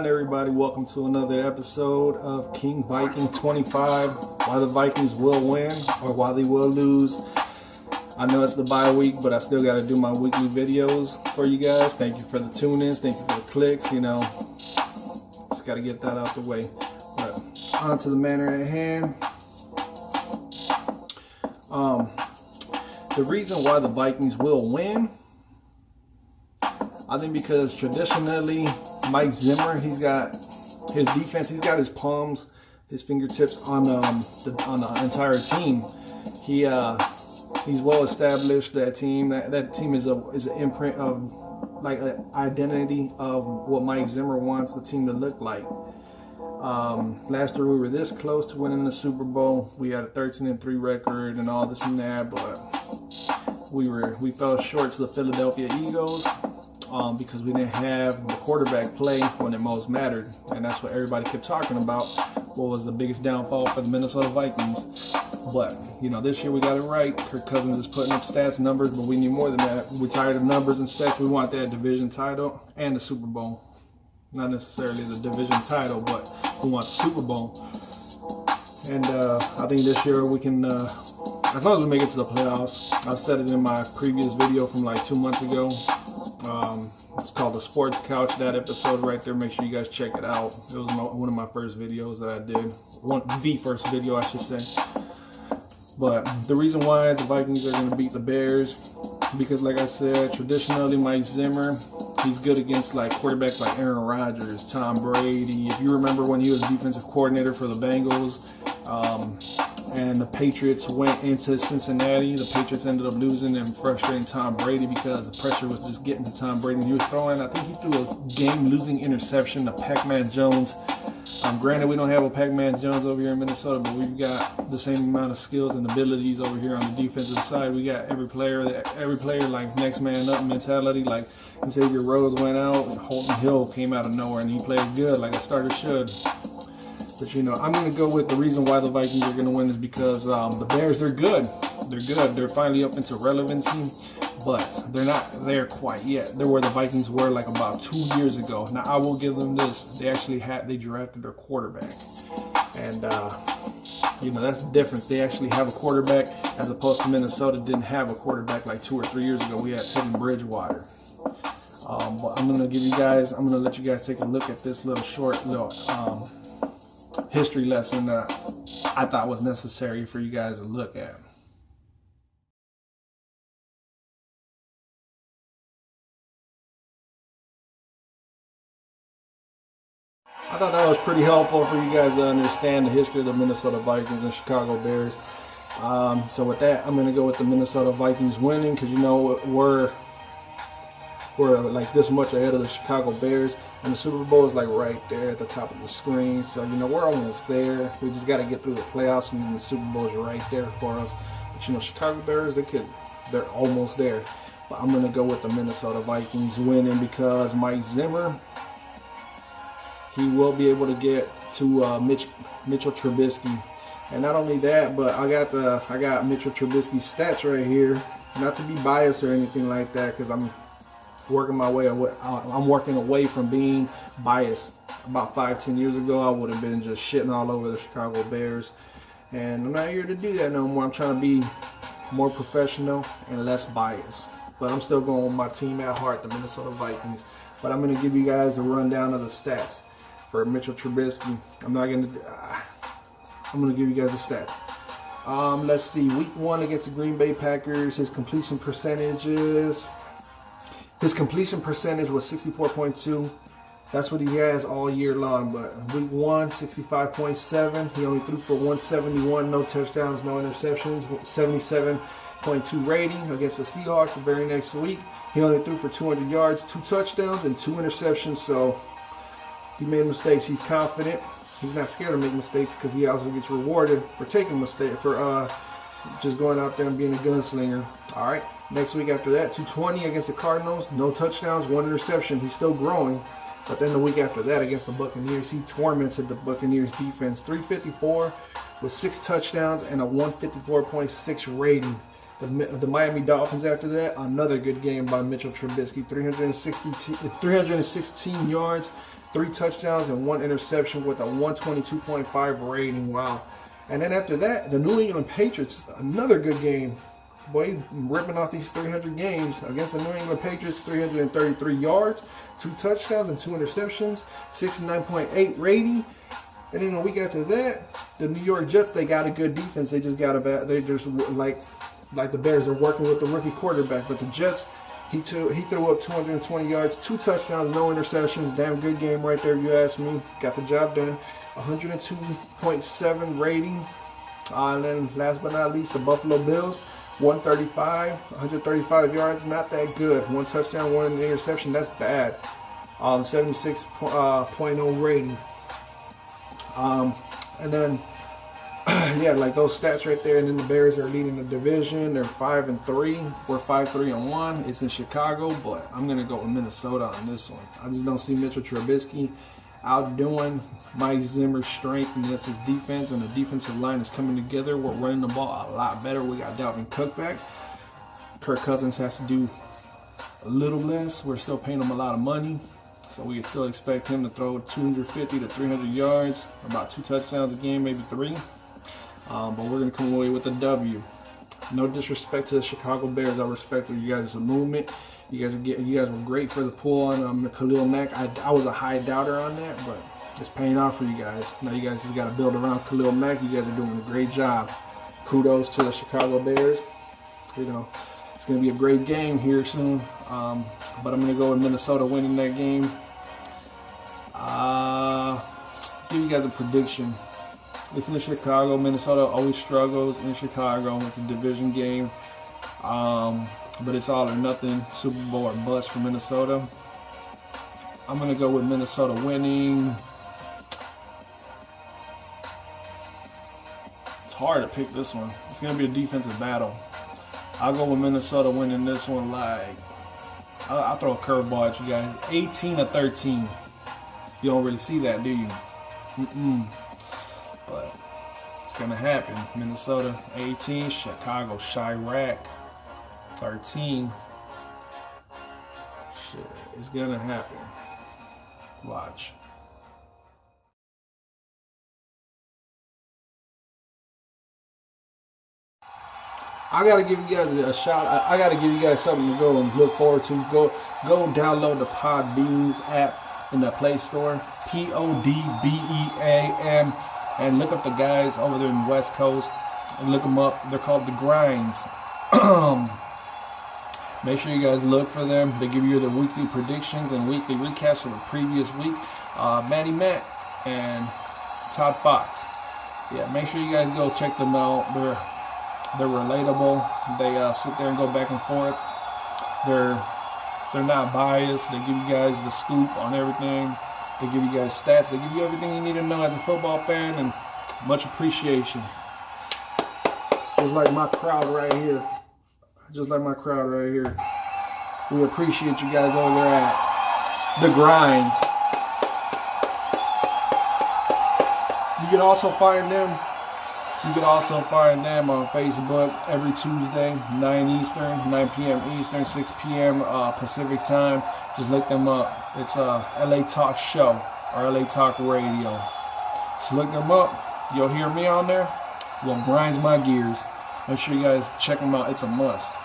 on, everybody? Welcome to another episode of King Viking 25. Why the Vikings will win or why they will lose. I know it's the bye week, but I still got to do my weekly videos for you guys. Thank you for the tune-ins. Thank you for the clicks. You know, just got to get that out the way. But on to the matter at hand. The reason why the Vikings will win, I think because traditionally Mike Zimmer, he's got his defense, he's got his palms, his fingertips on the entire team. He's well established. That team is an imprint of like an identity of what Mike Zimmer wants the team to look like. Last year we were this close to winning the Super Bowl. We had a 13-3 record and all this and that, but we fell short to the Philadelphia Eagles because we didn't have the quarterback play when it most mattered, and that's what everybody kept talking about. What was the biggest downfall for the Minnesota Vikings? But you know, this year we got it right. Kirk Cousins is putting up stats, numbers, but we need more than that. We're tired of numbers and stats. We want that division title and the Super Bowl. Not necessarily the division title, but we want the Super Bowl. And I think this year we can, as long as we make it to the playoffs. I said it in my previous video from like 2 months ago. It's called the Sports Couch. That episode right there, make sure you guys check it out. It was one of my first videos that I did. The first video, I should say. But the reason why the Vikings are going to beat the Bears, because like I said, traditionally Mike Zimmer, he's good against like quarterbacks like Aaron Rodgers, Tom Brady. If you remember when he was defensive coordinator for the Bengals, and the Patriots went into Cincinnati, the Patriots ended up losing and frustrating Tom Brady because the pressure was just getting to Tom Brady. He was throwing, I think he threw a game-losing interception to Pac-Man Jones. Granted, we don't have a Pac-Man Jones over here in Minnesota, but we've got the same amount of skills and abilities over here on the defensive side. We got every player like next man up mentality. Like Xavier Rhodes went out, and Holton Hill came out of nowhere, and he played good like a starter should. But you know, I'm going to go with the reason why the Vikings are going to win is because the Bears, they're good. They're good. They're finally up into relevancy, but they're not there quite yet. They're where the Vikings were like about 2 years ago. Now, I will give them this. They drafted their quarterback. And, you know, that's the difference. They actually have a quarterback as opposed to Minnesota didn't have a quarterback like 2 or 3 years ago. We had Teddy Bridgewater. But I'm going to let you guys take a look at this short history lesson that I thought was necessary for you guys to look at. I thought that was pretty helpful for you guys to understand the history of the Minnesota Vikings and Chicago Bears. So with that, I'm going to go with the Minnesota Vikings winning because, you know, we're like this much ahead of the Chicago Bears, and the Super Bowl is like right there at the top of the screen. So, you know, we're almost there. We just got to get through the playoffs, and then the Super Bowl is right there for us. But, you know, Chicago Bears, they're almost there. But I'm going to go with the Minnesota Vikings winning because Mike Zimmer, he will be able to get to Mitchell Trubisky. And not only that, but I got Mitchell Trubisky's stats right here. Not to be biased or anything like that, because I'm working my way away. I'm working away from being biased. About 5-10 years ago, I would have been just shitting all over the Chicago Bears, and I'm not here to do that no more. I'm trying to be more professional and less biased, but I'm still going with my team at heart, the Minnesota Vikings. But I'm going to give you guys the rundown of the stats for Mitchell Trubisky. I'm going to give you guys the stats. Let's see. Week 1 against the Green Bay Packers, his completion percentage was 64.2. That's what he has all year long. But week 1, 65.7. He only threw for 171, no touchdowns, no interceptions. 77.2 rating against the Seahawks. The very next week, he only threw for 200 yards, 2 touchdowns, and 2 interceptions. So he made mistakes. He's confident. He's not scared to make mistakes because he also gets rewarded for taking mistakes, for just going out there and being a gunslinger. All right. Next week after that, 220 against the Cardinals, no touchdowns, 1 interception. He's still growing. But then the week after that against the Buccaneers, he tormented the Buccaneers defense. 354 with 6 touchdowns and a 154.6 rating. The Miami Dolphins after that, another good game by Mitchell Trubisky. 316 yards, 3 touchdowns and 1 interception with a 122.5 rating. Wow. And then after that, the New England Patriots, another good game. Boy, ripping off these 300 games against the New England Patriots. 333 yards, 2 touchdowns and 2 interceptions, 69.8 rating. And then a week after that, the New York Jets, they got a good defense. They just got a bad, they just like the Bears are working with the rookie quarterback. But the Jets, he threw up 220 yards, 2 touchdowns, no interceptions. Damn good game right there, if you ask me. Got the job done. 102.7 rating. And then last but not least, the Buffalo Bills, 135 yards, not that good. 1 touchdown, 1 interception, that's bad. 76.0 rating. And then, yeah, like those stats right there. And then the Bears are leading the division. They're 5-3. We're 5-3-1. It's in Chicago, but I'm gonna go with Minnesota on this one. I just don't see Mitchell Trubisky outdoing Mike Zimmer's strength against his defense, and the defensive line is coming together. We're running the ball a lot better. We got Dalvin Cook back. Kirk Cousins has to do a little less. We're still paying him a lot of money, so we can still expect him to throw 250 to 300 yards, about 2 touchdowns a game, maybe 3. But we're going to come away with a W. No disrespect to the Chicago Bears. I respect you guys' movement. You guys were great for the pull on Khalil Mack. I was a high doubter on that, but it's paying off for you guys. Now you guys just got to build around Khalil Mack. You guys are doing a great job. Kudos to the Chicago Bears. You know, it's going to be a great game here soon. But I'm going to go with Minnesota winning that game. Give you guys a prediction. It's in Chicago. Minnesota always struggles in Chicago. It's a division game. But it's all or nothing, Super Bowl or bust for Minnesota. I'm going to go with Minnesota winning. It's hard to pick this one. It's going to be a defensive battle. I'll go with Minnesota winning this one like, I'll throw a curveball at you guys. 18-13. You don't really see that, do you? But it's going to happen. Minnesota 18, Chicago Chirac 13. Shit, it's gonna happen. Watch. I gotta give you guys a shout. I gotta give you guys something to go and look forward to. Go download the Podbeans app in the Play Store. PODBEAM, and look up the guys over there in the West Coast and look them up. They're called The Grinds. Make sure you guys look for them. They give you the weekly predictions and weekly recaps for the previous week. Matty Matt and Todd Fox. Yeah, make sure you guys go check them out. They're relatable. They sit there and go back and forth. They're not biased. They give you guys the scoop on everything. They give you guys stats. They give you everything you need to know as a football fan, and much appreciation. Just like my crowd right here. Just like my crowd right here. We appreciate you guys over there at The Grinds. You can also find them. On Facebook every Tuesday, 9 Eastern, 9 p.m. Eastern, 6 p.m. Pacific time. Just look them up. It's LA Talk Show or LA Talk Radio. Just look them up. You'll hear me on there. Well, grinds my gears. Make sure you guys check them out. It's a must.